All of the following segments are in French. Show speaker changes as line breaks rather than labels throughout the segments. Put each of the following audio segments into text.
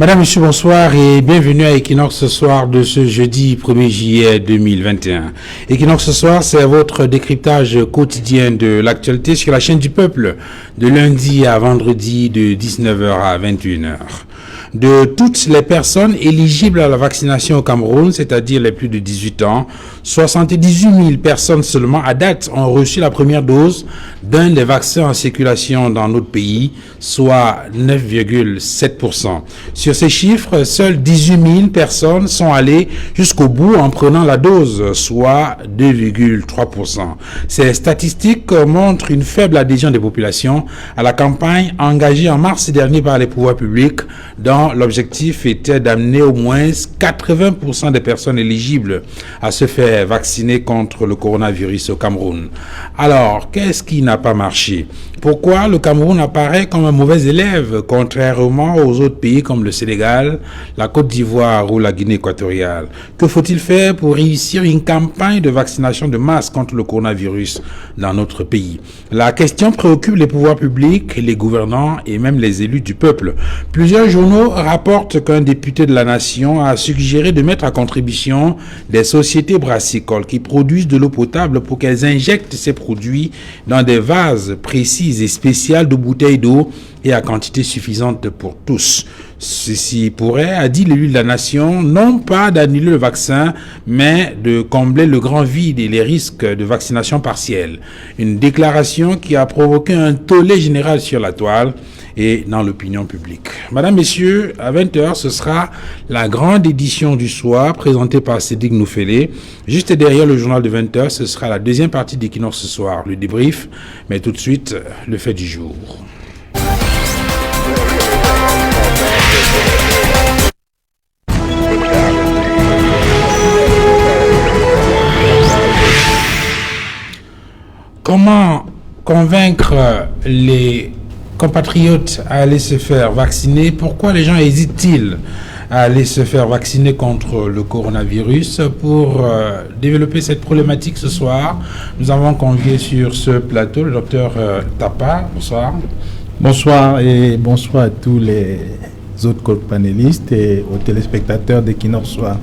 Madame, Monsieur, bonsoir et bienvenue à Equinox ce soir de ce jeudi 1er juillet 2021. Equinox ce soir, c'est votre décryptage quotidien de l'actualité sur la chaîne du peuple, de lundi à vendredi de 19h à 21h. De toutes les personnes éligibles à la vaccination au Cameroun, c'est-à-dire les plus de 18 ans, 78 000 personnes seulement à date ont reçu la première dose d'un des vaccins en circulation dans notre pays, soit 9,7%. Sur ces chiffres, seules 18 000 personnes sont allées jusqu'au bout en prenant la dose, soit 2,3%. Ces statistiques montrent une faible adhésion des populations à la campagne engagée en mars dernier par les pouvoirs publics, dont l'objectif était d'amener au moins 80% des personnes éligibles à se faire vacciner contre le coronavirus au Cameroun. Alors, qu'est-ce qui n'a pas marché? Pourquoi le Cameroun apparaît comme un mauvais élève, contrairement aux autres pays comme le Sénégal, la Côte d'Ivoire ou la Guinée équatoriale? Que faut-il faire pour réussir une campagne de vaccination de masse contre le coronavirus dans notre pays? La question préoccupe les pouvoirs publics, les gouvernants et même les élus du peuple. Plusieurs journaux rapportent qu'un député de la nation a suggéré de mettre à contribution des sociétés brassicoles qui produisent de l'eau potable pour qu'elles injectent ces produits dans des vases précis et spéciales de bouteilles d'eau et à quantité suffisante pour tous. Ceci pourrait, a dit l'élu de la nation, non pas d'annuler le vaccin, mais de combler le grand vide et les risques de vaccination partielle. Une déclaration qui a provoqué un tollé général sur la toile et dans l'opinion publique. Madame, Messieurs, à 20h, ce sera la grande édition du soir présentée par Cédric Noufélé. Juste derrière le journal de 20h, ce sera la deuxième partie d'Equinox ce soir, le débrief, mais tout de suite, le fait du jour. Comment convaincre les compatriotes à aller se faire vacciner? Pourquoi les gens hésitent-ils à aller se faire vacciner contre le coronavirus? Pour développer cette problématique ce soir, nous avons convié sur ce plateau le docteur Tapa. Bonsoir.
Bonsoir et bonsoir à tous les autres co-panélistes et aux téléspectateurs d'Equinox Soir.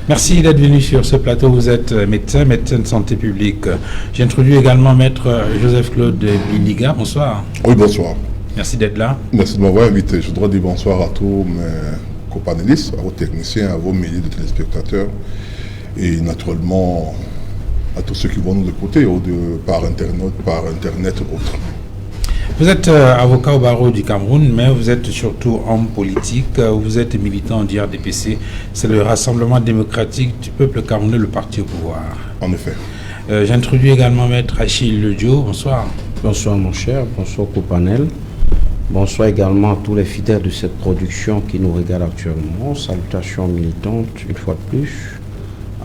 Merci d'être venu sur ce plateau. Vous êtes médecin de santé publique. J'introduis également maître Joseph-Claude Biliga. Bonsoir.
Oui, bonsoir.
Merci d'être là.
Merci de m'avoir invité. Je voudrais dire bonsoir à tous mes co-panélistes, à vos techniciens, à vos milliers de téléspectateurs et naturellement à tous ceux qui vont nous écouter par Internet ou autre.
Vous êtes avocat au barreau du Cameroun, mais vous êtes surtout homme politique. Vous êtes militant du RDPC. C'est le Rassemblement démocratique du peuple camerounais, le parti au pouvoir.
En effet.
J'introduis également maître Achille Ledio. Bonsoir.
Bonsoir mon cher, bonsoir au panel. Bonsoir également à tous les fidèles de cette production qui nous regardent actuellement. Salutations militantes, une fois de plus,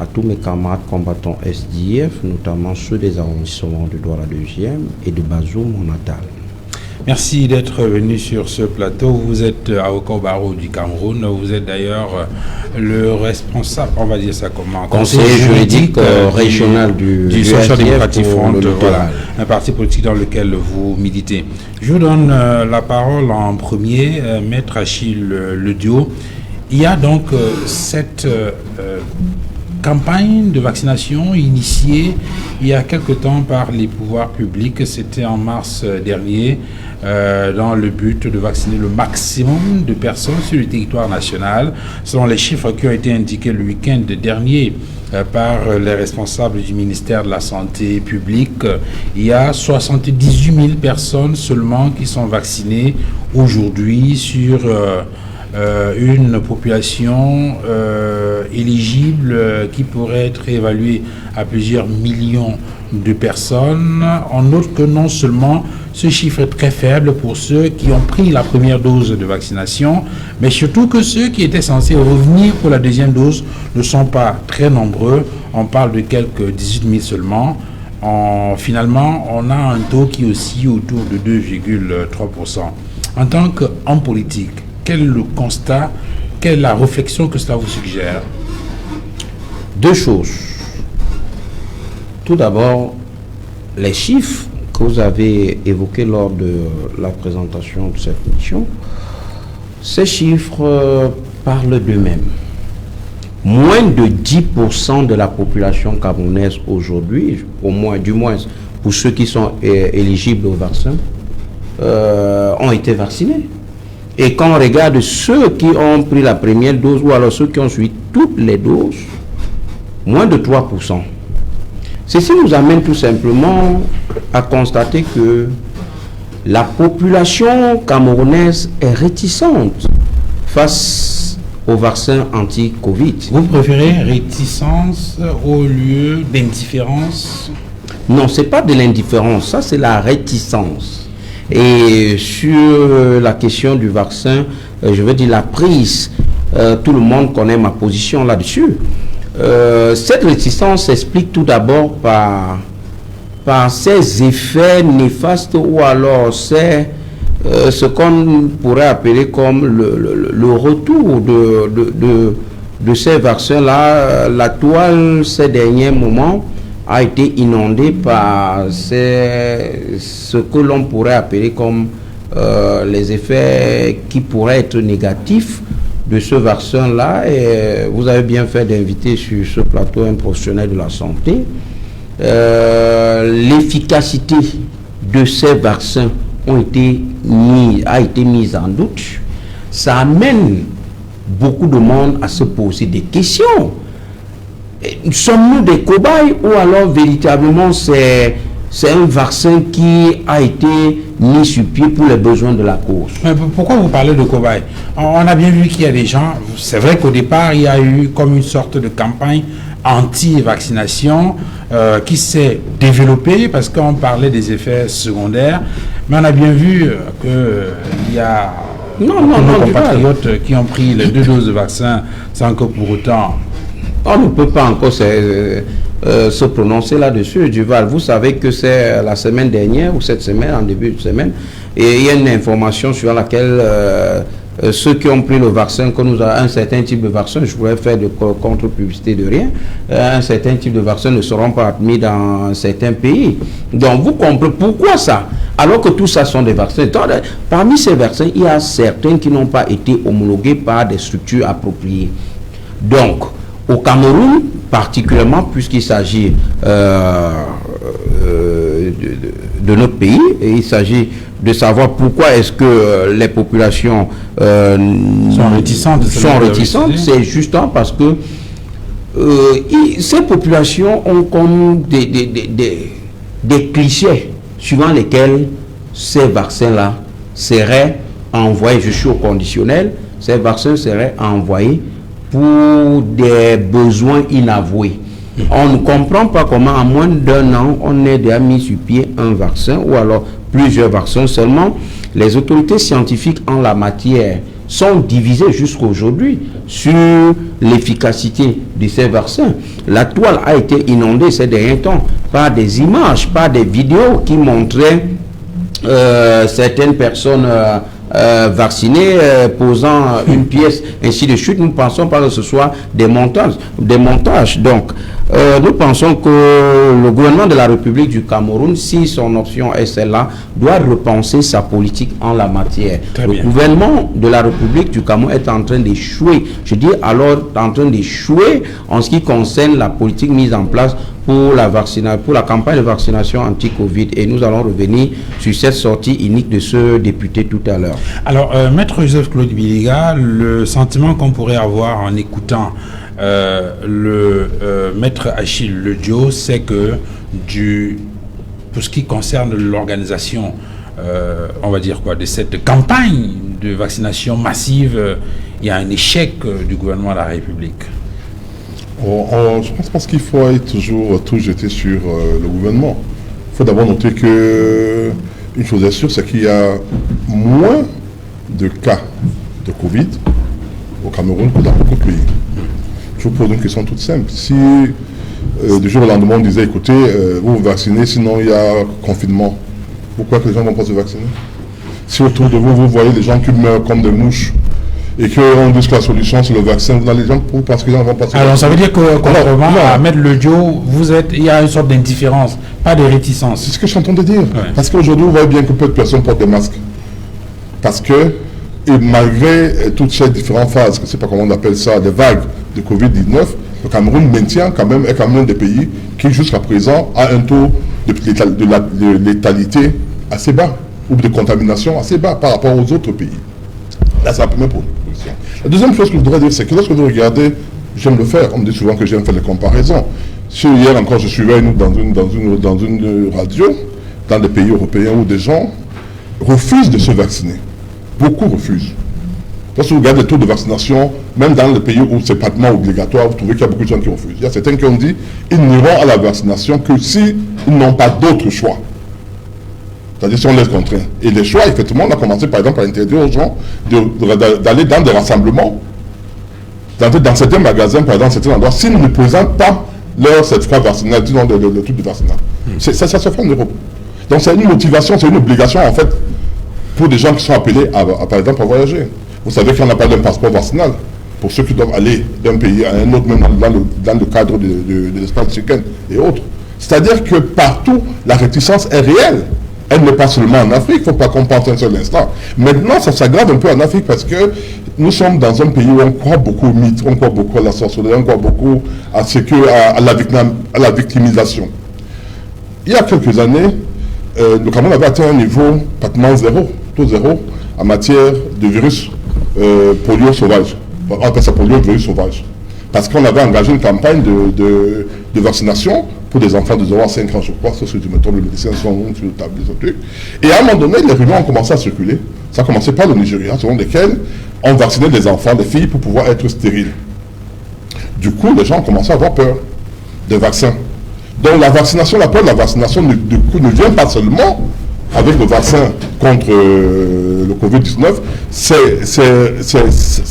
à tous mes camarades combattants SDF, notamment ceux des arrondissements de Douala 2e et de Bazoum, mon natal.
Merci d'être venu sur ce plateau. Vous êtes avocat au barreau du Cameroun. Vous êtes d'ailleurs le responsable, on va dire ça comment,
conseiller juridique régional du
Social Democratic Front, voilà, un parti politique dans lequel vous militez. Je vous donne la parole en premier, maître Achille Ledio. Il y a donc cette campagne de vaccination initiée il y a quelque temps par les pouvoirs publics. C'était en mars dernier, dans le but de vacciner le maximum de personnes sur le territoire national. Selon les chiffres qui ont été indiqués le week-end dernier par les responsables du ministère de la Santé publique, il y a 78 000 personnes seulement qui sont vaccinées aujourd'hui sur une population éligible qui pourrait être évaluée à plusieurs millions de personnes. On note que non seulement ce chiffre est très faible pour ceux qui ont pris la première dose de vaccination, mais surtout que ceux qui étaient censés revenir pour la deuxième dose ne sont pas très nombreux. On parle de quelques 18 000 seulement. Finalement, on a un taux qui oscille autour de 2,3%. En tant qu'homme politique, quel est le constat, quelle est la réflexion que cela vous suggère?
Deux choses. Tout d'abord, les chiffres que vous avez évoqués lors de la présentation de cette mission Ces chiffres parlent d'eux-mêmes. Moins de 10% de la population camerounaise aujourd'hui, du moins pour ceux qui sont éligibles au vaccin, ont été vaccinés. Et quand on regarde ceux qui ont pris la première dose ou alors ceux qui ont suivi toutes les doses, moins de 3%. Ceci nous amène tout simplement à constater que la population camerounaise est réticente face au vaccin anti-Covid.
Vous préférez réticence au lieu d'indifférence?
Non, ce n'est pas de l'indifférence, ça c'est la réticence. Et sur la question du vaccin, je veux dire la prise, tout le monde connaît ma position là-dessus. Cette réticence s'explique tout d'abord par ses effets néfastes ou alors c'est ce qu'on pourrait appeler comme le retour de ces vaccins-là. La toile ces derniers moments a été inondée par ce que l'on pourrait appeler comme les effets qui pourraient être négatifs de ce vaccin-là. Et vous avez bien fait d'inviter sur ce plateau un professionnel de la santé. L'efficacité de ces vaccins a été mise en doute. Ça amène beaucoup de monde à se poser des questions. Sommes-nous des cobayes ou alors véritablement c'est un vaccin qui a été mis sur pied pour les besoins de la cause?
Mais pourquoi vous parlez de cobayes? On a bien vu qu'il y a des gens, c'est vrai qu'au départ il y a eu comme une sorte de campagne anti-vaccination qui s'est développée parce qu'on parlait des effets secondaires, mais on a bien vu qu'il y a nos compatriotes qui ont pris les 2 doses de vaccin sans que pour autant...
On ne peut pas encore se prononcer là-dessus, Duval. Vous savez que c'est la semaine dernière ou cette semaine, en début de semaine, et il y a une information sur laquelle ceux qui ont pris le vaccin, que nous avons un certain type de vaccin, je pourrais faire de contre-publicité de rien, un certain type de vaccin ne seront pas admis dans certains pays. Donc vous comprenez pourquoi ça? Alors que tout ça sont des vaccins. Parmi ces vaccins, il y a certains qui n'ont pas été homologués par des structures appropriées. Donc, au Cameroun, particulièrement, puisqu'il s'agit de notre pays, et il s'agit de savoir pourquoi est-ce que les populations
sont réticentes.
C'est justement parce que ces populations ont comme des clichés suivant lesquels ces vaccins-là seraient envoyés, je suis au conditionnel, ces vaccins seraient envoyés pour des besoins inavoués. On ne comprend pas comment en moins d'1 an, on ait déjà mis sur pied un vaccin ou alors plusieurs vaccins seulement. Les autorités scientifiques en la matière sont divisées jusqu'à aujourd'hui sur l'efficacité de ces vaccins. La toile a été inondée ces derniers temps par des images, par des vidéos qui montraient certaines personnes vaccinés posant une pièce, ainsi de suite. Nous pensons pas que ce soit des montages. Donc, nous pensons que le gouvernement de la République du Cameroun, si son option est celle-là, doit repenser sa politique en la matière. Le gouvernement de la République du Cameroun est en train d'échouer. Je dis alors en train d'échouer en ce qui concerne la politique mise en place pour la campagne de vaccination anti-Covid. Et nous allons revenir sur cette sortie unique de ce député tout à l'heure.
Alors, Maître Joseph-Claude Biliga, le sentiment qu'on pourrait avoir en écoutant Maître Achille Ledio, c'est que pour ce qui concerne l'organisation, on va dire quoi, de cette campagne de vaccination massive, il y a un échec du gouvernement de la République.
Je pense qu'il faut toujours tout jeter sur le gouvernement. Il faut d'abord noter que une chose est sûre, c'est qu'il y a moins de cas de Covid au Cameroun que dans beaucoup de pays. Je vous pose une question toute simple. Si du jour au lendemain on disait, écoutez, vous vous vaccinez, sinon il y a confinement, pourquoi que les gens ne vont pas se vacciner? Si autour de vous, vous voyez des gens qui meurent comme des mouches, et qu'on dise que la solution c'est le vaccin, vous allez les gens parce que les gens vont pas se...
Alors ça veut dire que contrairement à Maître Ledio, il y a une sorte d'indifférence, pas de réticence.
C'est ce que je suis en train de dire. Ouais. Parce qu'aujourd'hui, vous voyez bien que peu de personnes portent des masques. Parce que Et malgré toutes ces différentes phases, je ne sais pas comment on appelle ça, des vagues de Covid-19, le Cameroun maintient est quand même un des pays qui jusqu'à présent a un taux de létalité assez bas, ou de contamination assez bas par rapport aux autres pays. Là, c'est la première position. La deuxième chose que je voudrais dire, c'est que lorsque vous regardez, j'aime le faire, on me dit souvent que j'aime faire des comparaisons. Hier encore, je suivais dans une radio, dans des pays européens où des gens refusent de se vacciner. Beaucoup refusent. Lorsque vous regardez le taux de vaccination, même dans les pays où c'est pratiquement obligatoire, vous trouvez qu'il y a beaucoup de gens qui refusent. Il y a certains qui ont dit qu'ils n'iront à la vaccination que s'ils n'ont pas d'autre choix. C'est-à-dire si on les contraint. Et les choix, effectivement, on a commencé par exemple à interdire aux gens d'aller dans des rassemblements, dans certains magasins, par exemple, dans certains endroits, s'ils ne présentent pas leur certificat vaccinal, disons le truc de vaccinal. Ça se fait en Europe. Donc c'est une motivation, c'est une obligation en fait pour des gens qui sont appelés par exemple à voyager. Vous savez qu'on n'a pas d'un passeport vaccinal pour ceux qui doivent aller d'un pays à un autre, même dans le cadre de l'espace Schengen et autres. C'est-à-dire que partout, la réticence est réelle. Elle n'est pas seulement en Afrique, il ne faut pas qu'on pense un seul instant. Maintenant, ça s'aggrave un peu en Afrique parce que nous sommes dans un pays où on croit beaucoup au mythe, on croit beaucoup à la sorcellerie, on croit beaucoup à la victimisation. Il y a quelques années, le Cameroun avait atteint un niveau pratiquement taux zéro, en matière de virus polio sauvage. On appelle ça polio virus sauvage. Parce qu'on avait engagé une campagne de vaccination pour des enfants de 0 à 5 ans, je crois, sauf que je me trompe, les médecins sont sur le tableau, ce truc. Et à un moment donné, les rumeurs ont commencé à circuler. Ça a commencé par le Nigeria, selon lesquels on vaccinait des enfants, des filles, pour pouvoir être stériles. Du coup, les gens ont commencé à avoir peur des vaccins. Donc la vaccination, la peur de la vaccination ne vient pas seulement avec le vaccin contre le Covid-19, ça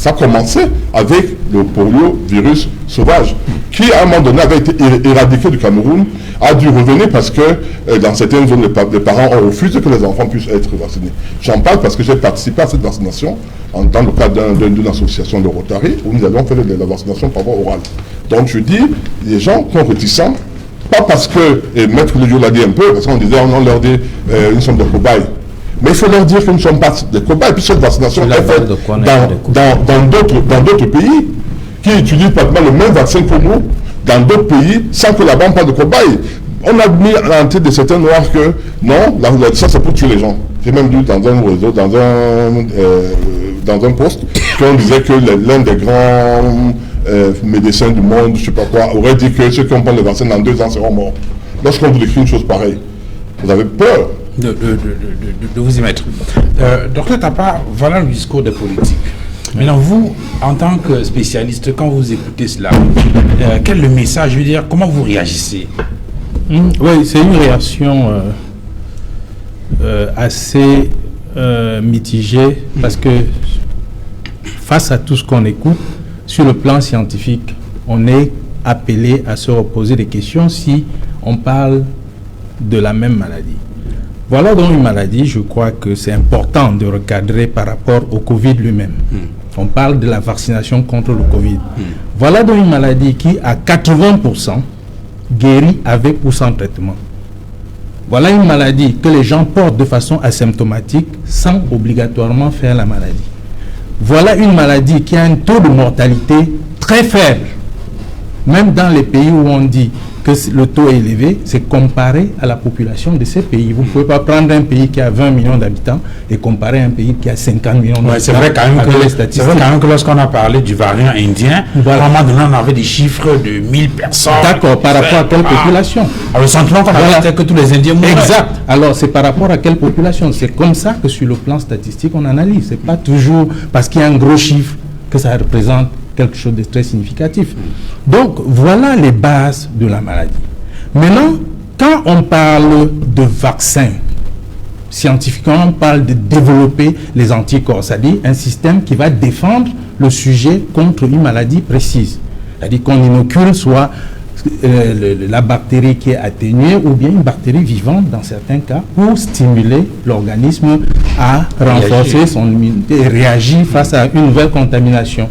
a commencé avec le poliovirus sauvage, qui à un moment donné avait été éradiqué du Cameroun, a dû revenir parce que dans certaines zones, les parents ont refusé que les enfants puissent être vaccinés. J'en parle parce que j'ai participé à cette vaccination dans le cadre d'une association de Rotary, où nous avions fait la vaccination par voie orale. Donc je dis, les gens sont réticents, pas parce que, et Maître Léo l'a dit un peu, parce qu'on disait, on leur dit, nous sommes des cobayes. Mais il faut leur dire que nous ne sommes pas des cobayes. Puis cette vaccination est faite dans d'autres pays qui utilisent pratiquement le même vaccin que nous, dans d'autres pays, sans que là-bas on parle de cobayes. On a mis en tête de certains noirs que non, ça c'est pour tuer les gens. J'ai même lu dans un réseau, dans un post, qu'on disait que l'un des grands médecins du monde, je ne sais pas quoi, aurait dit que ceux qui ont pris le vaccin dans 2 ans seront morts. Lorsqu'on vous décrit une chose pareille, vous avez peur
de vous y mettre. Docteur Tapa, voilà le discours des politiques. Maintenant, vous, en tant que spécialiste, quand vous écoutez cela, quel est le message? Je veux dire, comment vous réagissez?
Oui, c'est une réaction assez mitigée, parce que face à tout ce qu'on écoute, sur le plan scientifique, on est appelé à se reposer des questions si on parle de la même maladie. Voilà donc une maladie, je crois que c'est important de recadrer par rapport au Covid lui-même. On parle de la vaccination contre le Covid. Voilà donc une maladie qui, à 80%, guérit avec ou sans traitement. Voilà une maladie que les gens portent de façon asymptomatique sans obligatoirement faire la maladie. Voilà une maladie qui a un taux de mortalité très faible. Même dans les pays où on dit que le taux est élevé, c'est comparé à la population de ces pays. Vous ne pouvez pas prendre un pays qui a 20 millions d'habitants et comparer un pays qui a 50 millions d'habitants.
C'est vrai quand même que lorsqu'on a parlé du variant indien, voilà. À un moment donné, on avait des chiffres de 1000 personnes.
D'accord, par rapport à quelle population?
Le sentiment qu'on avait, c'était que tous les Indiens mouraient.
Exact. Alors, c'est par rapport à quelle population? C'est comme ça que sur le plan statistique, on analyse. Ce n'est pas toujours parce qu'il y a un gros chiffre que ça représente quelque chose de très significatif. Donc, voilà les bases de la maladie. Maintenant, quand on parle de vaccin, scientifiquement, on parle de développer les anticorps, c'est-à-dire un système qui va défendre le sujet contre une maladie précise. C'est-à-dire qu'on inocule soit la bactérie qui est atténuée ou bien une bactérie vivante dans certains cas pour stimuler l'organisme à renforcer son immunité et réagir face à une nouvelle contamination.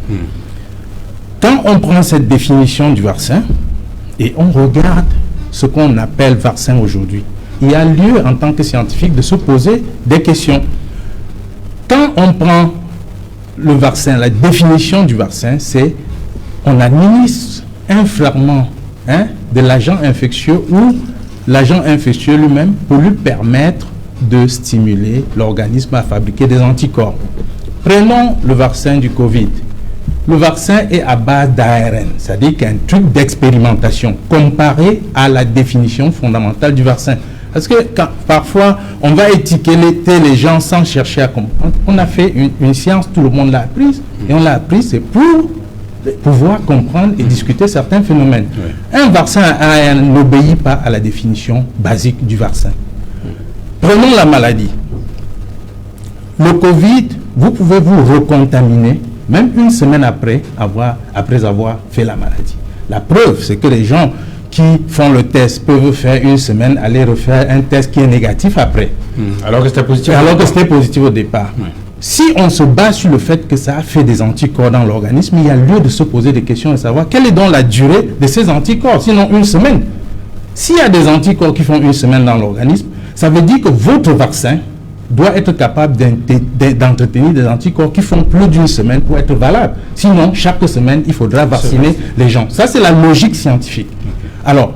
Quand on prend cette définition du vaccin et on regarde ce qu'on appelle vaccin aujourd'hui, il y a lieu en tant que scientifique de se poser des questions. Quand on prend le vaccin, la définition du vaccin, c'est on administre un fragment de l'agent infectieux ou l'agent infectieux lui-même pour lui permettre de stimuler l'organisme à fabriquer des anticorps. Prenons le vaccin du Covid. Le vaccin est à base d'ARN, c'est-à-dire qu'il y a un truc d'expérimentation comparé à la définition fondamentale du vaccin. Parce que parfois, on va étiqueter les gens sans chercher à comprendre. On a fait une science, tout le monde l'a apprise, et on l'a apprise, c'est pour pouvoir comprendre et discuter certains phénomènes. Oui. Un vaccin à ARN n'obéit pas à la définition basique du vaccin. Prenons la maladie. Le Covid, vous pouvez vous recontaminer même une semaine après avoir fait la maladie. La preuve, c'est que les gens qui font le test peuvent faire une semaine, aller refaire un test qui est négatif après.
Alors que c'était positif.
Alors que c'était positif au départ.
Oui.
Si on se base sur le fait que ça a fait des anticorps dans l'organisme, il y a lieu de se poser des questions et savoir quelle est donc la durée de ces anticorps, sinon une semaine. S'il y a des anticorps qui font une semaine dans l'organisme, ça veut dire que votre vaccin doit être capable d'entretenir des anticorps qui font plus d'une semaine pour être valable. Sinon, chaque semaine, il faudra vacciner les gens. Ça, c'est la logique scientifique. Alors,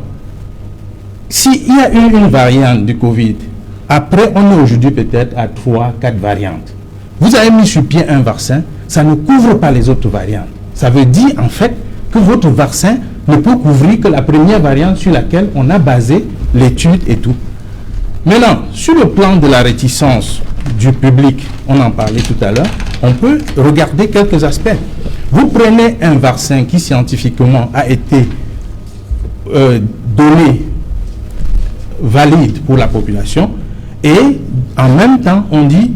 s'il y a une variante du Covid, après, on est aujourd'hui peut-être à 3-4 variantes. Vous avez mis sur pied un vaccin, ça ne couvre pas les autres variantes. Ça veut dire, en fait, que votre vaccin ne peut couvrir que la première variante sur laquelle on a basé l'étude et tout. Maintenant, sur le plan de la réticence du public, on en parlait tout à l'heure, on peut regarder quelques aspects. Vous prenez un vaccin qui scientifiquement a été donné, valide pour la population, et en même temps, on dit,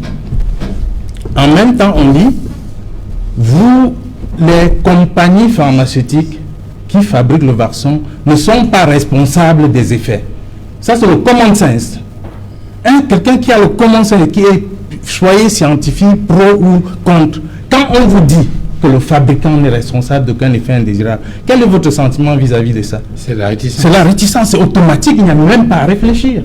vous, les compagnies pharmaceutiques qui fabriquent le vaccin ne sont pas responsables des effets. Ça, c'est le common sense. Quelqu'un qui a le common sense, qui est, soyez scientifique, pro ou contre, quand on vous dit que le fabricant n'est responsable d'aucun effet indésirable, quel est votre sentiment vis-à-vis de ça?
C'est la réticence.
C'est la réticence, c'est automatique, il n'y a même pas à réfléchir.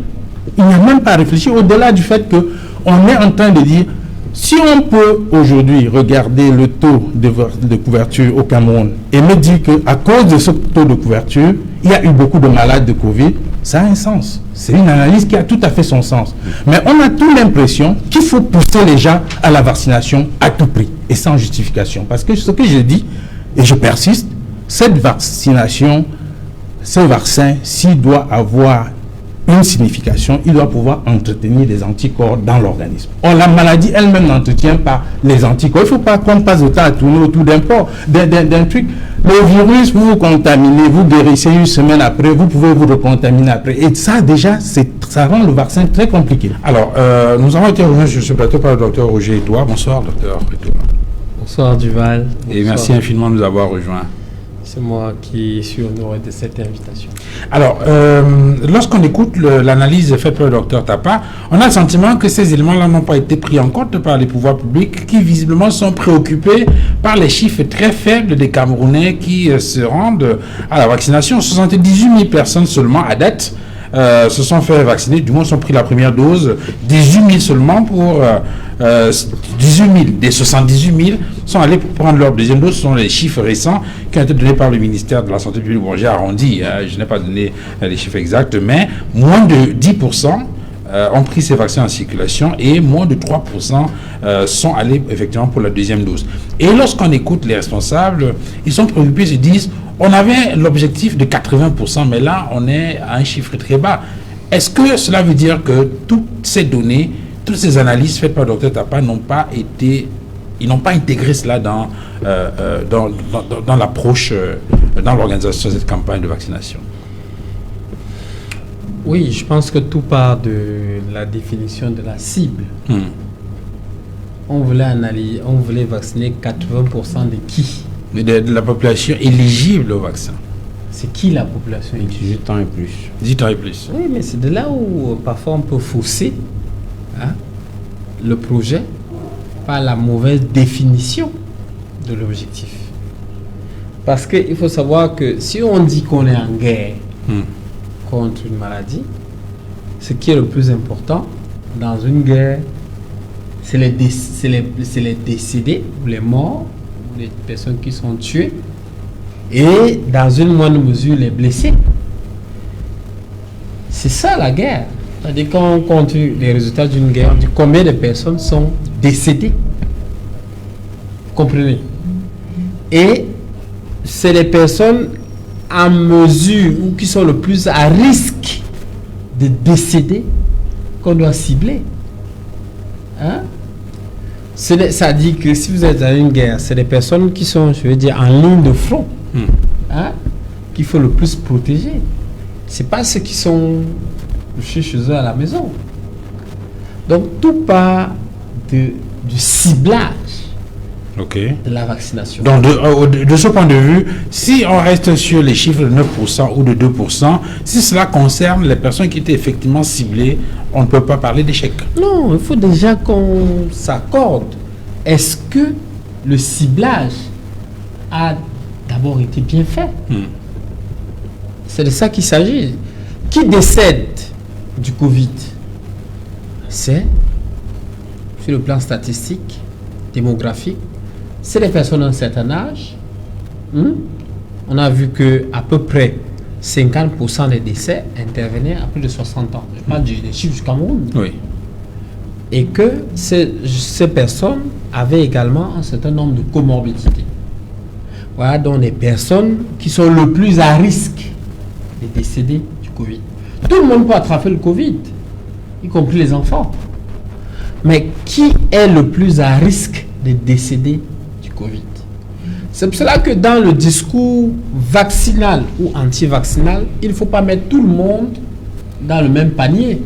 Il n'y a même pas à réfléchir, au-delà du fait qu'on est en train de dire, si on peut aujourd'hui regarder le taux de couverture au Cameroun et me dire qu'à cause de ce taux de couverture, il y a eu beaucoup de malades de Covid, ça a un sens. C'est une analyse qui a tout à fait son sens. Mais on a toute l'impression qu'il faut pousser les gens à la vaccination à tout prix et sans justification. Parce que ce que je dis, et je persiste, cette vaccination, ce vaccin, s'il doit avoir une signification, il doit pouvoir entretenir des anticorps dans l'organisme. Or, la maladie elle-même n'entretient pas les anticorps. Il ne faut pas qu'on passe le temps à tourner autour d'un truc. Le virus, vous vous contaminez, vous guérissez une semaine après, vous pouvez vous recontaminer après. Et ça, déjà, ça rend le vaccin très compliqué.
Alors, nous avons été rejoints sur ce plateau par le docteur Roger Edouard. Bonsoir, docteur Edouard.
Bonsoir, Duval.
Et bonsoir. Merci infiniment de nous avoir rejoints.
C'est moi qui suis honoré de cette invitation.
Alors, lorsqu'on écoute l'analyse faite par le docteur Tapa, on a le sentiment que ces éléments-là n'ont pas été pris en compte par les pouvoirs publics qui visiblement sont préoccupés par les chiffres très faibles des Camerounais qui se rendent à la vaccination. 78 000 personnes seulement à date se sont fait vacciner, du moins ont pris la première dose, 18 000 seulement pour 18 000 des 78 000 sont allés pour prendre leur deuxième dose. Ce sont les chiffres récents qui ont été donnés par le ministère de la Santé publique. Bon, j'ai arrondi, je n'ai pas donné les chiffres exacts, mais moins de 10% ont pris ces vaccins en circulation et moins de 3% sont allés effectivement pour la deuxième dose. Et lorsqu'on écoute les responsables, ils sont préoccupés, ils se disent, on avait l'objectif de 80%, mais là, on est à un chiffre très bas. Est-ce que cela veut dire que toutes ces données, toutes ces analyses faites par le Dr Tapa n'ont pas intégré cela dans l'approche, dans l'organisation de cette campagne de vaccination?
Oui, je pense que tout part de la définition de la cible. On voulait vacciner 80% de qui?
De la population éligible au vaccin.
C'est qui la population éligible?
18 ans et plus.
18 ans et plus.
Oui, mais c'est de là où parfois on peut fausser le projet par la mauvaise définition de l'objectif. Parce qu'il faut savoir que si on dit qu'on est en guerre contre une maladie, ce qui est le plus important dans une guerre, c'est les décédés, ou les morts, ou les personnes qui sont tuées, et dans une moindre mesure, les blessés. C'est ça la guerre. C'est-à-dire quand on compte les résultats d'une guerre, on dit combien de personnes sont décédées. Vous comprenez? Et c'est les personnes en mesure ou qui sont le plus à risque de décéder qu'on doit cibler. Hein? Ça dit que si vous êtes dans une guerre, c'est des personnes qui sont, je veux dire, en ligne de front, hein, qu'il faut le plus protéger. C'est pas ceux qui sont chez eux à la maison. Donc tout part du ciblage de la vaccination.
Donc de ce point de vue, si on reste sur les chiffres de 9% ou de 2%, si cela concerne les personnes qui étaient effectivement ciblées, on ne peut pas parler d'échec.
Non, il faut déjà qu'on s'accorde. Est-ce que le ciblage a d'abord été bien fait? C'est de ça qu'il s'agit. Qui décède du Covid? C'est, sur le plan statistique, démographique, c'est les personnes d'un certain âge. On a vu que à peu près 50% des décès intervenaient à plus de 60 ans. Je parle des chiffres du Cameroun.
Oui.
Et que ces personnes avaient également un certain nombre de comorbidités. Voilà donc les personnes qui sont le plus à risque de décéder du Covid. Tout le monde peut attraper le Covid, y compris les enfants. Mais qui est le plus à risque de décéder du Covid? C'est pour cela que dans le discours vaccinal ou anti-vaccinal, il ne faut pas mettre tout le monde dans le même panier.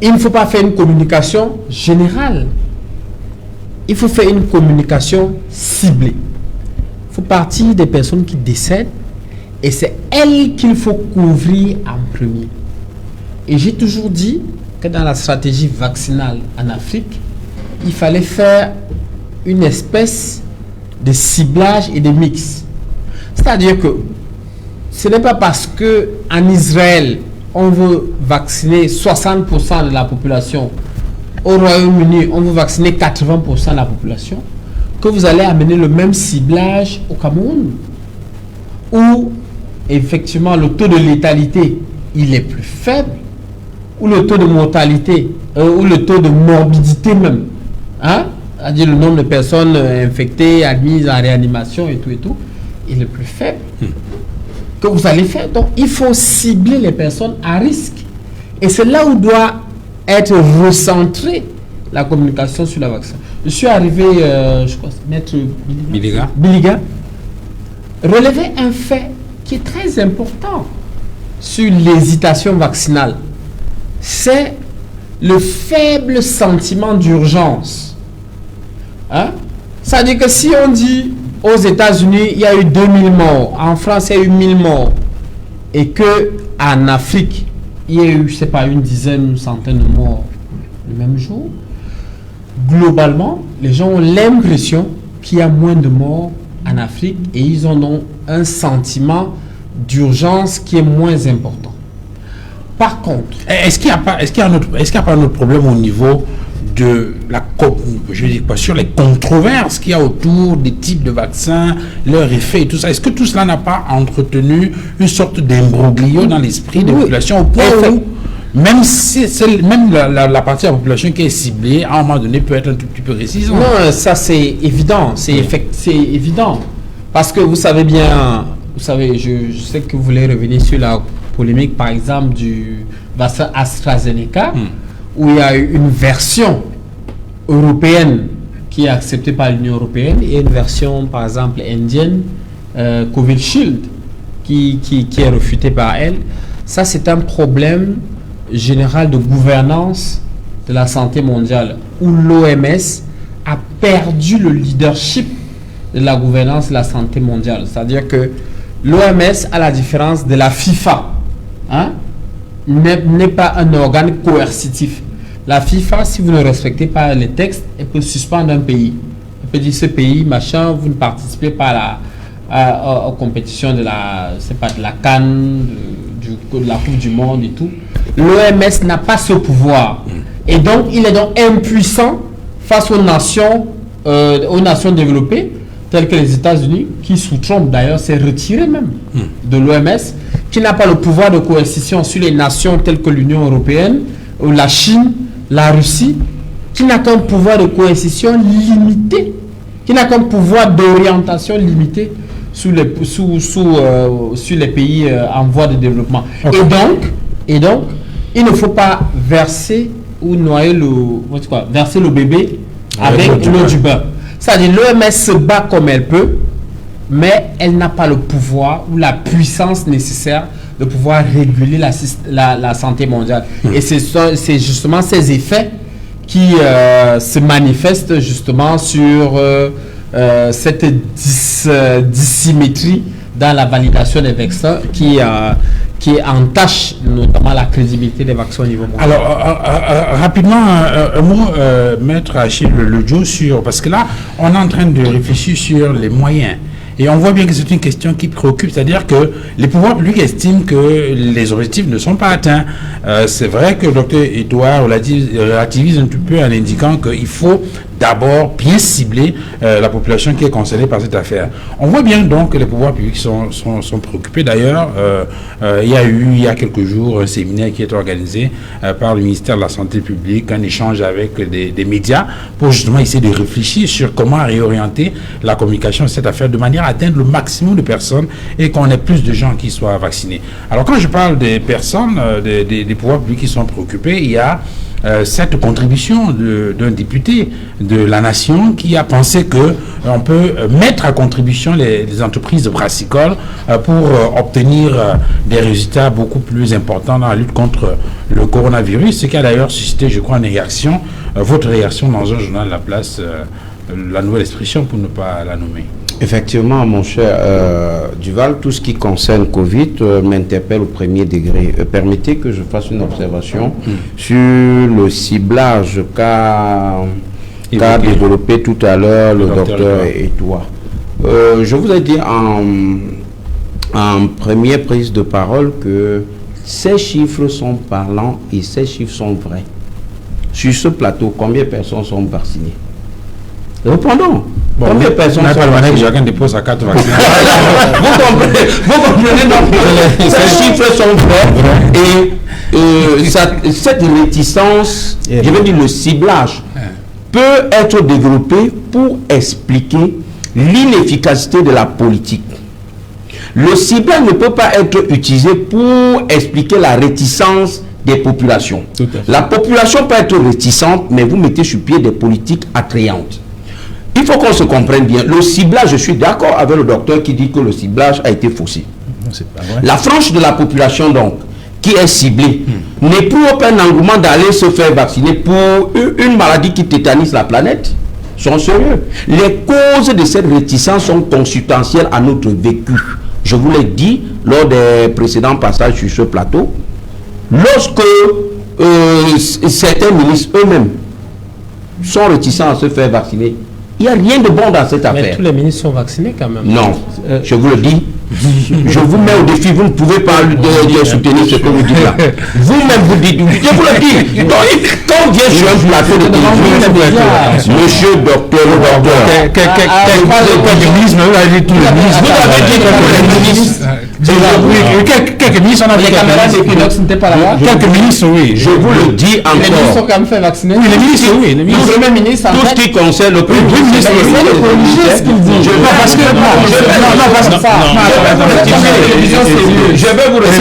Il ne faut pas faire une communication générale. Il faut faire une communication ciblée. Il faut partir des personnes qui décèdent et c'est elles qu'il faut couvrir en premier. Et j'ai toujours dit que dans la stratégie vaccinale en Afrique, il fallait faire une espèce de ciblage et de mix. C'est-à-dire que ce n'est pas parce que en Israël, on veut vacciner 60% de la population, au Royaume-Uni, on veut vacciner 80% de la population, que vous allez amener le même ciblage au Cameroun, où effectivement le taux de létalité il est plus faible, où le taux de mortalité, ou le taux de morbidité même, hein, c'est-à-dire le nombre de personnes infectées, admises en réanimation et tout, il est plus faible. Que vous allez faire. Donc, il faut cibler les personnes à risque. Et c'est là où doit être recentrée la communication sur la vaccin. Je suis arrivé, je crois, Maître Biliga, relever un fait qui est très important sur l'hésitation vaccinale. C'est le faible sentiment d'urgence. Hein? Ça veut dire que si on dit aux États-Unis, il y a eu 2000 morts, en France, il y a eu 1000 morts, et qu'en Afrique, il y a eu, je ne sais pas, une dizaine, une centaine de morts le même jour, globalement, les gens ont l'impression qu'il y a moins de morts en Afrique et ils ont donc un sentiment d'urgence qui est moins important. Par contre,
est-ce qu'il n'y a pas un autre problème au niveau de la sur les controverses qu'il y a autour des types de vaccins, leurs effets et tout ça? Est-ce que tout cela n'a pas entretenu une sorte d'imbroglio dans l'esprit des populations au point où même la partie de la population qui est ciblée, à un moment donné, peut être un tout petit peu réticente?
Non, ça c'est évident, c'est évident. Parce que vous savez bien, je sais que vous voulez revenir sur la polémique, par exemple, du vaccin AstraZeneca, où il y a eu une version européenne qui est acceptée par l'Union européenne et une version, par exemple, indienne, Covishield, qui est refutée par elle. Ça, c'est un problème général de gouvernance de la santé mondiale, où l'OMS a perdu le leadership de la gouvernance de la santé mondiale. C'est-à-dire que l'OMS, à la différence de la FIFA, hein, n'est pas un organe coercitif. La FIFA, si vous ne respectez pas les textes, elle peut suspendre un pays. Elle peut dire ce pays, machin, vous ne participez pas aux compétitions de la CAN, de la Coupe du Monde et tout. L'OMS n'a pas ce pouvoir. Et donc, il est donc impuissant face aux nations développées, telles que les États-Unis, qui sous Trump d'ailleurs s'est retiré même de l'OMS, qui n'a pas le pouvoir de coercition sur les nations telles que l'Union européenne, ou la Chine, la Russie, qui n'a qu'un pouvoir de coercition limité, qui n'a qu'un pouvoir d'orientation limité sur les pays en voie de développement. Okay. Et donc, il ne faut pas verser ou noyer verser le bébé avec l'eau du beurre. C'est-à-dire l'OMS se bat comme elle peut, mais elle n'a pas le pouvoir ou la puissance nécessaire de pouvoir réguler la santé mondiale. Et c'est justement ces effets qui se manifestent justement sur cette dissymétrie dans la validation des vaccins qui entache notamment la crédibilité des vaccins au niveau mondial.
Alors, rapidement, un mot, Maître Achille Ledjo, parce que là, on est en train de réfléchir sur les moyens. Et on voit bien que c'est une question qui préoccupe, c'est-à-dire que les pouvoirs publics estiment que les objectifs ne sont pas atteints. C'est vrai que le docteur Edouard relativise un petit peu en indiquant qu'il faut d'abord bien cibler la population qui est concernée par cette affaire. On voit bien donc que les pouvoirs publics sont préoccupés. D'ailleurs, il y a eu, il y a quelques jours, un séminaire qui est organisé par le ministère de la Santé publique, un échange avec des médias pour justement essayer de réfléchir sur comment réorienter la communication de cette affaire de manière à atteindre le maximum de personnes et qu'on ait plus de gens qui soient vaccinés. Alors quand je parle des personnes, des pouvoirs publics qui sont préoccupés, il y a cette contribution d'un député de la nation qui a pensé que on peut mettre à contribution les entreprises brassicoles pour obtenir des résultats beaucoup plus importants dans la lutte contre le coronavirus, ce qui a d'ailleurs suscité, je crois, une réaction, votre réaction dans un journal La Place, la Nouvelle Expression pour ne pas la nommer.
Effectivement, mon cher Duval, tout ce qui concerne Covid m'interpelle au premier degré. Permettez que je fasse une observation sur le ciblage qu'a développé tout à l'heure le docteur Edouard. Je vous ai dit en première prise de parole que ces chiffres sont parlants et ces chiffres sont vrais. Sur ce plateau, combien de personnes sont vaccinées? Répondons.
Bon, combien de personnes sont vaccinées? Chacun dépose sa carte vaccinale.
Vous comprenez donc que ces chiffres sont vrais et cette réticence, je veux dire le ciblage, peut être développé pour expliquer l'inefficacité de la politique. Le ciblage ne peut pas être utilisé pour expliquer la réticence des populations. La population peut être réticente, mais vous mettez sur pied des politiques attrayantes. Il faut qu'on se comprenne bien. Le ciblage, je suis d'accord avec le docteur qui dit que le ciblage a été faussé. La frange de la population, donc, qui est ciblée, n'éprouve pas un engouement d'aller se faire vacciner pour une maladie qui tétanise la planète. Sont sérieux. Les causes de cette réticence sont consubstantielles à notre vécu. Je vous l'ai dit lors des précédents passages sur ce plateau. Lorsque certains ministres eux-mêmes sont réticents à se faire vacciner, il n'y a rien de bon dans cette affaire.
Mais tous les ministres sont vaccinés quand même.
Non, je vous le dis. Je vous mets au défi, vous ne pouvez pas de soutenir ce que vous dites là. Vous-même vous dites, je vous le dis. Donc, quand on vient sur un plateau de télévision, monsieur docteur,
quelques ministres, vous avez dit tous les ministres.
Vous avez dit quelques ministres.
Quelques ministres, on a
les caméras d'Equinox n'étaient pas là.
Quelques ministres, oui.
Je vous le dis encore.
Les ministres sont quand même fait vacciner.
Oui, les ministres, oui.
Le premier ministre,
tout ce qui concerne le premier
ministre, ce qu'il dit.
Je vais vous répondre.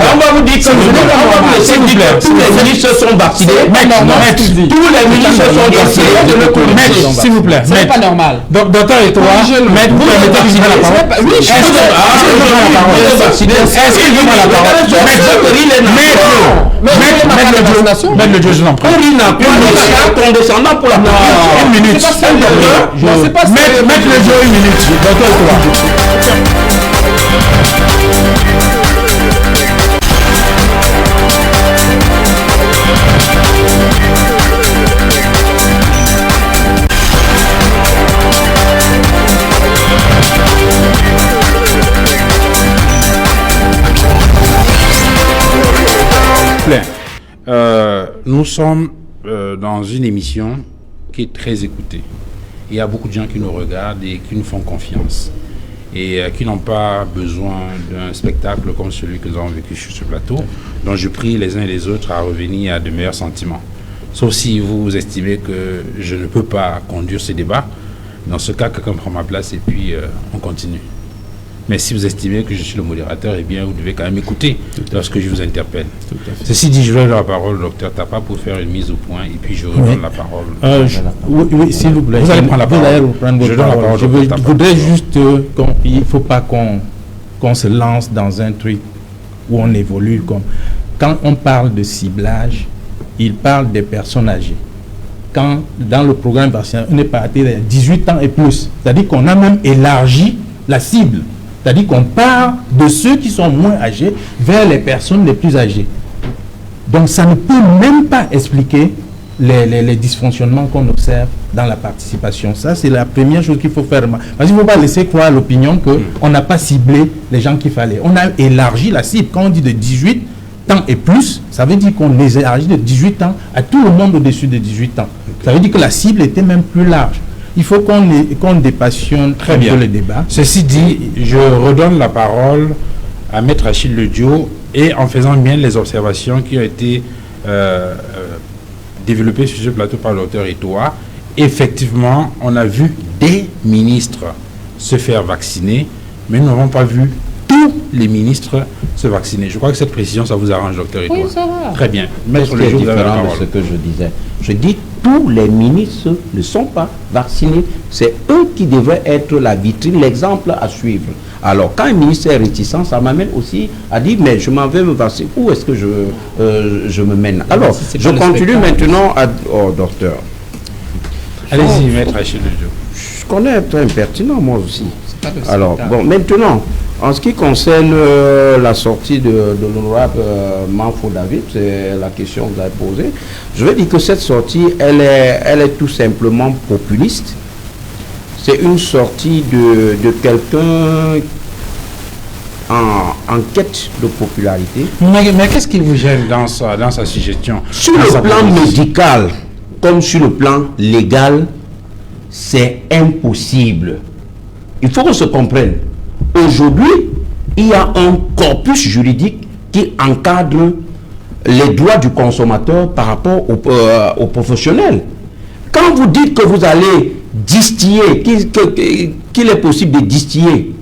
On va vous dire que tous les ministres sont vaccinés. Tous les ministres sont vaccinés.
S'il vous plaît.
C'est pas normal.
Donc, docteur et toi, maître, vous permettez que je prenne la parole?
Oui, je suis vacciné.
Est-ce qu'il veut la parole? Maître le Dieu, je l'en prie.
Condescendant pour la
une minute. Maître le Dieu, une minute. Docteur et toi. nous sommes dans une émission qui est très écoutée. Il y a beaucoup de gens qui nous regardent et qui nous font confiance et qui n'ont pas besoin d'un spectacle comme celui que nous avons vécu sur ce plateau. Donc je prie les uns et les autres à revenir à de meilleurs sentiments. Sauf si vous estimez que je ne peux pas conduire ce débat. Dans ce cas, quelqu'un prend ma place et puis on continue. Mais si vous estimez que je suis le modérateur, eh bien, vous devez quand même écouter lorsque je vous interpelle. Ceci dit, je donne la parole au docteur Tapa pour faire une mise au point et puis je redonne la parole.
Oui, s'il vous plaît.
Vous allez prendre la parole.
Je donne la parole. Je voudrais juste il ne faut pas qu'on se lance dans un truc où on évolue. Quand on parle de ciblage, il parle des personnes âgées. Quand dans le programme vaccinal, on est parti de 18 ans et plus, c'est-à-dire qu'on a même élargi la cible. C'est-à-dire qu'on part de ceux qui sont moins âgés vers les personnes les plus âgées. Donc ça ne peut même pas expliquer les dysfonctionnements qu'on observe dans la participation. Ça, c'est la première chose qu'il faut faire. Parce qu'il ne faut pas laisser croire à l'opinion qu'on n'a pas ciblé les gens qu'il fallait. On a élargi la cible. Quand on dit de 18 ans et plus, ça veut dire qu'on les élargit de 18 ans à tout le monde au-dessus de 18 ans. Ça veut dire que la cible était même plus large. Il faut qu'on dépassionne très bien le débat.
Ceci dit, je redonne la parole à Maître Achille Ledio et en faisant bien les observations qui ont été développées sur ce plateau par le docteur Etoa. Effectivement, on a vu des ministres se faire vacciner, mais nous n'avons pas vu tous les ministres se vacciner. Je crois que cette précision, ça vous arrange, docteur Etoa.
Oui, ça va.
Très bien.
Maître Ledio, vous avez la parole. De ce que je disais. Je dis tous les ministres ne sont pas vaccinés. C'est eux qui devraient être la vitrine, l'exemple à suivre. Alors, quand un ministre est réticent, ça m'amène aussi à dire, mais je m'en vais me vacciner. Où est-ce que je me mène? Alors, je continue maintenant au docteur.
Allez-y, Maître Achille Ledio.
Je connais être impertinent, moi aussi. Alors, bon, maintenant, en ce qui concerne la sortie de l'honorable Manfo David, c'est la question que vous avez posée, je veux dire que cette sortie, elle est tout simplement populiste. C'est une sortie de quelqu'un en quête de popularité.
Mais qu'est-ce qui vous gêne dans sa suggestion?
Sur le plan médical, comme sur le plan légal, c'est impossible. Il faut qu'on se comprenne. Aujourd'hui, il y a un corpus juridique qui encadre les droits du consommateur par rapport aux professionnels. Quand vous dites que vous allez distiller, qu'il est possible de distiller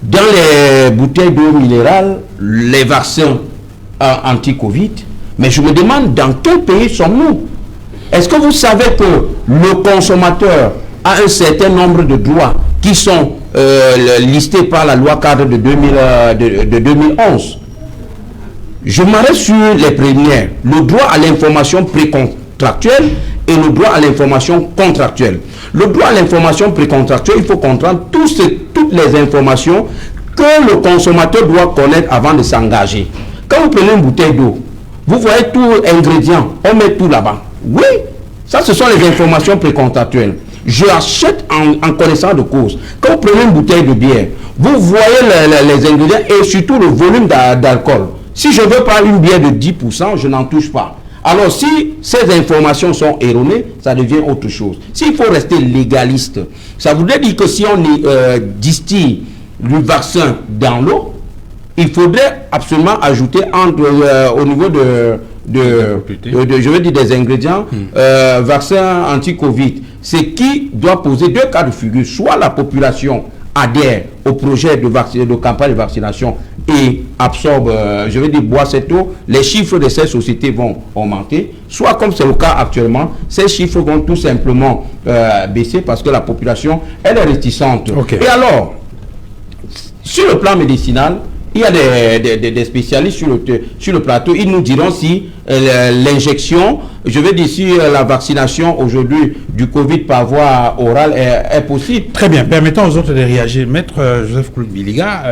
dans les bouteilles d'eau minérale les vaccins anti-Covid, mais je me demande dans quel pays sommes-nous? Est-ce que vous savez que le consommateur a un certain nombre de droits qui sont listés par la loi cadre de 2011? Je m'arrête sur les premières. Le droit à l'information précontractuelle et le droit à l'information contractuelle. Le droit à l'information précontractuelle, il faut comprendre toutes les informations que le consommateur doit connaître avant de s'engager. Quand vous prenez une bouteille d'eau, vous voyez tous les ingrédients, on met tout là-bas. Oui, ça ce sont les informations précontractuelles. Je achète en connaissance de cause. Quand vous prenez une bouteille de bière, vous voyez les ingrédients et surtout le volume d'alcool. Si je veux pas une bière de 10%, je n'en touche pas. Alors si ces informations sont erronées, ça devient autre chose. S'il faut rester légaliste, ça voudrait dire que si on distille le vaccin dans l'eau, il faudrait absolument ajouter au niveau je veux dire des ingrédients, vaccin anti-Covid. C'est qui doit poser deux cas de figure. Soit la population adhère au projet de campagne de vaccination et absorbe, je veux dire, boit cette eau, les chiffres de ces sociétés vont augmenter. Soit, comme c'est le cas actuellement, ces chiffres vont tout simplement baisser parce que la population, elle est réticente.
Okay.
Et alors, sur le plan médicinal, il y a des spécialistes sur le plateau. Ils nous diront si l'injection, je veux dire si la vaccination aujourd'hui du Covid par voie orale est possible.
Très bien. Permettons aux autres de réagir. Maître Joseph Biliga,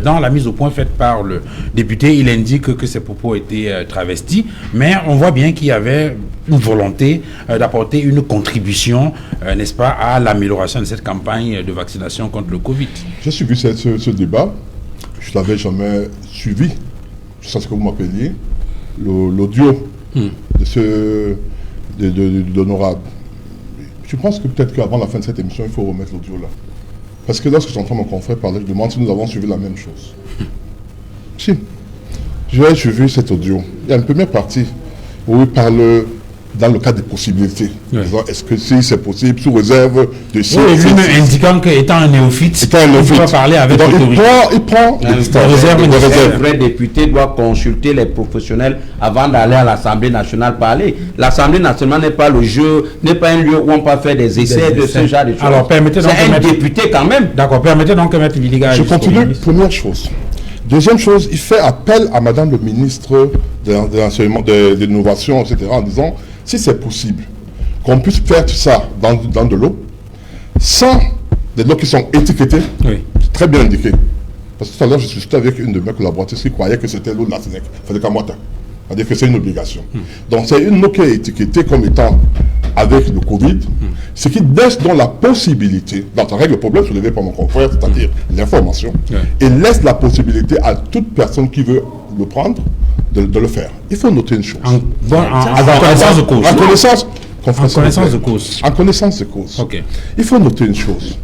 dans la mise au point faite par le député, il indique que ses propos étaient travestis, mais on voit bien qu'il y avait une volonté d'apporter une contribution, n'est-ce pas, à l'amélioration de cette campagne de vaccination contre le Covid.
J'ai suivi ce débat. Je ne l'avais jamais suivi, je sais ce que vous m'appeliez, l'audio de l'honorable. Je pense que peut-être qu'avant la fin de cette émission, il faut remettre l'audio là. Parce que lorsque j'entends mon confrère parler, je demande si nous avons suivi la même chose. Si. J'ai vu cet audio. Il y a une première partie où il parle dans le cadre des possibilités.
Oui.
Est-ce que si c'est possible, sous réserve de si...
Oui, lui-même indiquant qu'étant un néophyte, il doit parler avec
donc,
autorité.
il prend des
réserves,
des réserves.
Le vrai député doit consulter les professionnels avant d'aller à l'Assemblée nationale parler. L'Assemblée nationale n'est pas le jeu, n'est pas un lieu où on peut faire des essais de ce genre de choses.
Alors, permettez donc
c'est
de
un
mettre-
député quand même.
D'accord, permettez donc que M. Biliga...
Je continue. Première chose. Deuxième chose, il fait appel à Madame le ministre de l'enseignement, de l'innovation, etc., en disant, si c'est possible, qu'on puisse faire tout ça dans de l'eau, sans des lots qui sont étiquetés,
Oui.
très bien indiqués. Parce que tout à l'heure, je suis avec une de mes collaboratrices qui croyait que c'était l'eau de la Sénèque, Fadé Kamwata. C'est-à-dire que c'est une obligation. Donc c'est une eau qui est étiquetée comme étant avec le Covid, ce qui laisse donc la possibilité, dans ta règle, le problème soulevé par mon confrère, c'est-à-dire l'information, et laisse la possibilité à toute personne qui veut le prendre de le faire. Il faut noter une chose.
En connaissance de cause.
En connaissance,
En connaissance de cause.
En connaissance de cause.
Ok.
Il faut noter une chose.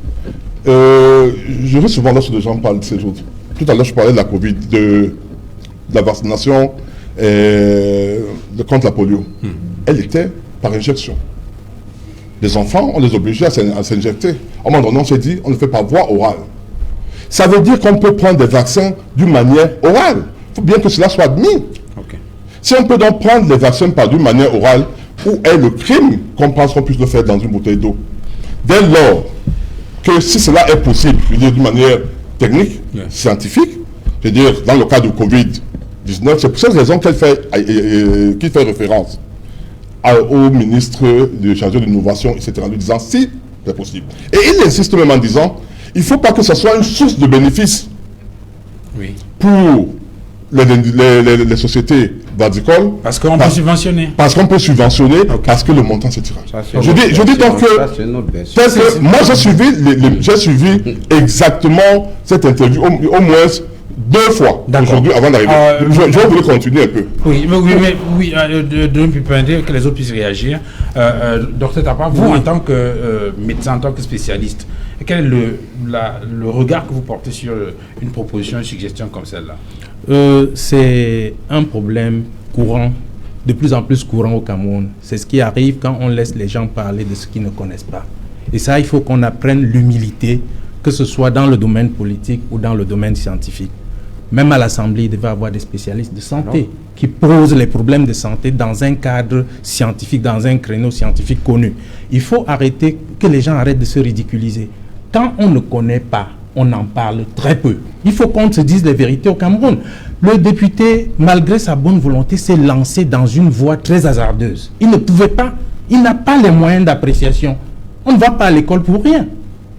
Je veux souvent lorsque les gens parlent de ces choses. Tout à l'heure, je parlais de la Covid, de la vaccination contre la polio. Elle était par injection. Les enfants, on les obligeait à s'injecter. À un moment donné, on s'est dit, on ne fait pas voie orale. Ça veut dire qu'on peut prendre des vaccins d'une manière orale. Il faut bien que cela soit admis.
Ok.
Si on peut donc prendre les vaccins par d'une manière orale, où est le crime qu'on pense qu'on puisse le faire dans une bouteille d'eau? Dès lors que si cela est possible, je veux dire d'une manière technique, scientifique, je veux dire dans le cas du Covid-19, c'est pour cette raison qu'il fait référence au ministre chargé de l'innovation, etc., en lui disant si c'est possible. Et il insiste même en disant, il ne faut pas que ce soit une source de bénéfice
Oui.
pour les sociétés vadicoles.
Parce qu'on peut subventionner.
Parce qu'on peut subventionner, parce que le montant c'est tirage.
Ça, c'est
Je dis donc que,
c'est notre version.
tel que moi j'ai suivi exactement cette interview au moins 2 fois
D'accord.
aujourd'hui avant d'arriver. Je voulais continuer un peu.
Oui, de permettre que les autres puissent réagir. Docteur Tapa, vous en tant que médecin, en tant que spécialiste, quel est le regard que vous portez sur une proposition, une suggestion comme celle-là?
C'est un problème courant, de plus en plus courant au Cameroun. C'est ce qui arrive quand on laisse les gens parler de ce qu'ils ne connaissent pas. Et ça, il faut qu'on apprenne l'humilité, que ce soit dans le domaine politique ou dans le domaine scientifique. Même à l'Assemblée, il devait y avoir des spécialistes de santé qui posent les problèmes de santé dans un cadre scientifique, dans un créneau scientifique connu. Il faut arrêter, que les gens arrêtent de se ridiculiser. Quand on ne connaît pas, on en parle très peu. Il faut qu'on se dise les vérités au Cameroun. Le député, malgré sa bonne volonté, s'est lancé dans une voie très hasardeuse. Il ne pouvait pas, il n'a pas les moyens d'appréciation. On ne va pas à l'école pour rien.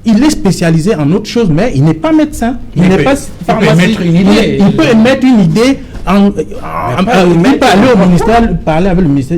Il est spécialisé en autre chose, mais il n'est pas médecin. Il n'est pas pharmacien. Il peut émettre une idée. Il peut aller au ministère, parler avec le ministre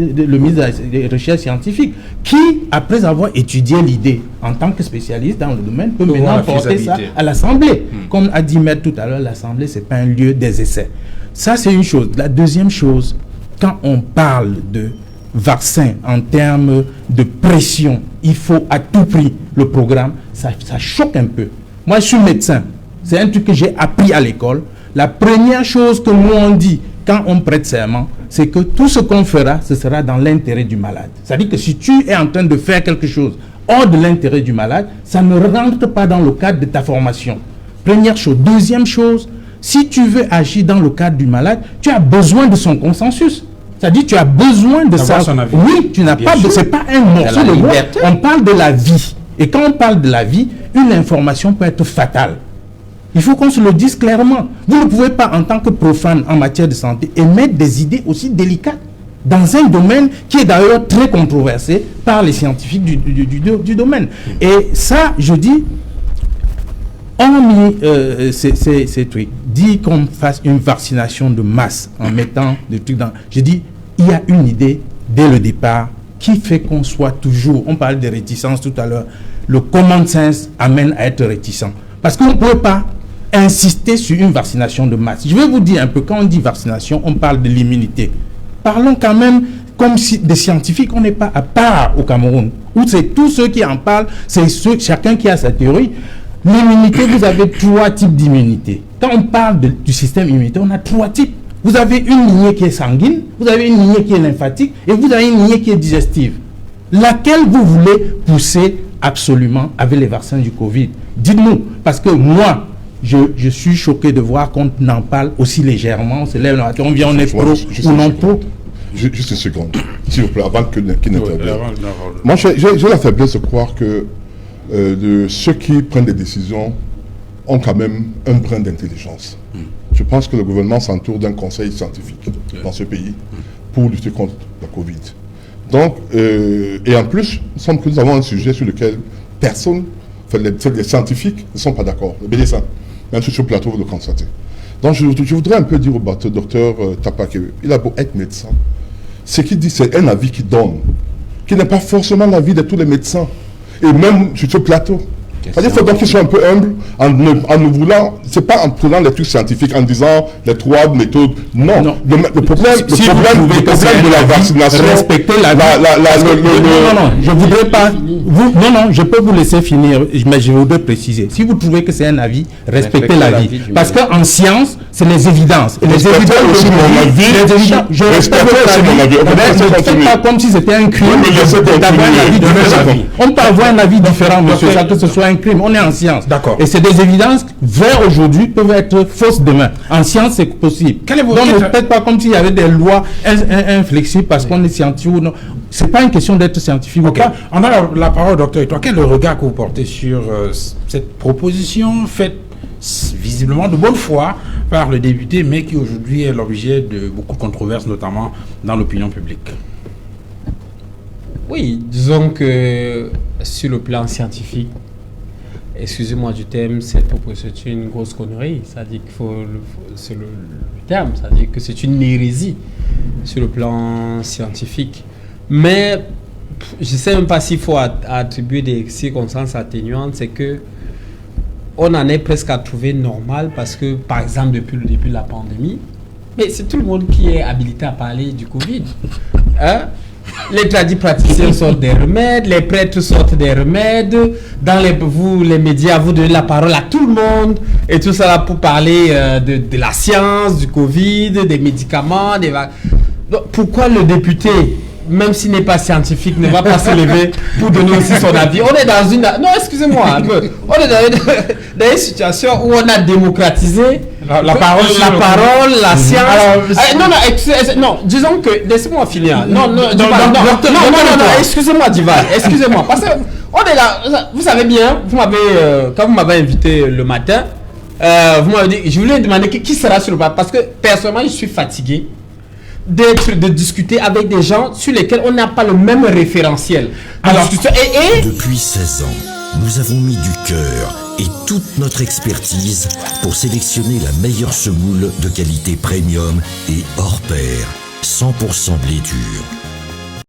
des Recherches scientifiques, qui, après avoir étudié l'idée en tant que spécialiste dans le domaine, peut maintenant porter ça à l'Assemblée. Comme a dit Maître tout à l'heure, l'Assemblée, ce n'est pas un lieu des essais. Ça, c'est une chose. La deuxième chose, quand on parle de vaccin en termes de pression, il faut à tout prix le programme, ça choque un peu. Moi, je suis médecin. C'est un truc que j'ai appris à l'école. La première chose que nous on dit quand on prête serment, c'est que tout ce qu'on fera, ce sera dans l'intérêt du malade. C'est-à-dire que si tu es en train de faire quelque chose hors de l'intérêt du malade, ça ne rentre pas dans le cadre de ta formation. Première chose. Deuxième chose, si tu veux agir dans le cadre du malade, tu as besoin de son consensus. C'est-à-dire tu as besoin de ça. Oui, tu n'as pas, c'est pas un morceau de bois. On parle de la vie. Et quand on parle de la vie, une information peut être fatale. Il faut qu'on se le dise clairement. Vous ne pouvez pas, en tant que profane en matière de santé, émettre des idées aussi délicates dans un domaine qui est d'ailleurs très controversé par les scientifiques du domaine. Et ça, je dis, hormis ces trucs, dit qu'on fasse une vaccination de masse en mettant des trucs dans... Je dis, il y a une idée dès le départ qui fait qu'on soit toujours... On parle de réticence tout à l'heure. Le common sense amène à être réticent. Parce qu'on ne peut pas insister sur une vaccination de masse. Je vais vous dire un peu, quand on dit vaccination, on parle de l'immunité. Parlons quand même comme si des scientifiques, on n'est pas à part au Cameroun, où c'est tous ceux qui en parlent, c'est chacun qui a sa théorie. L'immunité, vous avez 3 types d'immunité. Quand on parle du système immunitaire, on a 3 types. Vous avez une lignée qui est sanguine, vous avez une lignée qui est lymphatique et vous avez une lignée qui est digestive. Laquelle vous voulez pousser absolument avec les vaccins du Covid? Dites-nous, parce que moi, je suis choqué de voir qu'on en parle aussi légèrement, on se lève, on vient, on est pro ou non pro.
Juste une seconde, s'il vous plaît, avant qu'il n'intervienne. Moi, j'ai la faiblesse de croire que ceux qui prennent des décisions ont quand même un brin d'intelligence. Je pense que le gouvernement s'entoure d'un conseil scientifique dans ce pays pour lutter contre la Covid. Donc, et en plus, il semble que nous avons un sujet sur lequel personne, les scientifiques ne sont pas d'accord, les médecins, même sur ce plateau, vous le constatez. Donc, je voudrais un peu dire au docteur Tapa qu'il a beau être médecin. Ce qu'il dit, c'est un avis qu'il donne, qui n'est pas forcément l'avis de tous les médecins, et même sur ce plateau. Il faut donc qu'ils soient un peu humbles en ne voulant, c'est pas en prenant les trucs scientifiques, en disant les 3 méthodes. Non. Le problème de la vaccination.
Respecter la non, je voudrais pas. Je peux vous laisser finir, mais je voudrais préciser. Si vous trouvez que c'est un avis, respectez l'avis. Parce qu'en science, c'est les évidences. Et les évidences
aussi mon avis.
Je respecte mon avis. Ne faites pas comme si c'était un crime d'avoir un avis différent. On peut avoir un avis différent, monsieur, sans que ce soit un crime. On est en science.
D'accord.
Et c'est des évidences vraies aujourd'hui peuvent être fausses demain. En science, c'est possible. Donc ne faites pas comme s'il y avait des lois inflexibles parce qu'on est scientifique ou non. C'est pas une question d'être scientifique ou pas.
On a la parole, docteur. Et toi, quel est le regard que vous portez sur cette proposition faite visiblement de bonne foi par le député, mais qui aujourd'hui est l'objet de beaucoup de controverses, notamment dans l'opinion publique?
Oui, disons que sur le plan scientifique, excusez-moi du terme, cette proposition c'est une grosse connerie. C'est-à-dire qu'il faut, c'est le terme, c'est-à-dire que c'est une hérésie sur le plan scientifique. Mais je ne sais même pas s'il faut attribuer des circonstances atténuantes, c'est que on en est presque à trouver normal parce que, par exemple, depuis le début de la pandémie, mais c'est tout le monde qui est habilité à parler du Covid. Hein? Les praticiens sortent des remèdes, les prêtres sortent des remèdes, vous, les médias, vous donnez la parole à tout le monde, et tout ça là pour parler de la science, du Covid, des médicaments, Donc, pourquoi le député, même s'il n'est pas scientifique, ne va pas se lever pour donner aussi son avis? On est dans une... Non, excusez-moi un peu. On est dans une situation où on a démocratisé la parole, la science. Non, disons que... Laissez-moi finir. Non, excusez-moi, Dival. Excusez-moi. Parce que on est là... Vous savez bien, quand vous m'avez invité le matin, vous m'avez dit... Je voulais demander qui sera sur le plateau. Parce que personnellement, je suis fatigué de discuter avec des gens sur lesquels on n'a pas le même référentiel.
Depuis 16 ans, nous avons mis du cœur et toute notre expertise pour sélectionner la meilleure semoule de qualité premium et hors pair, 100% blé dur.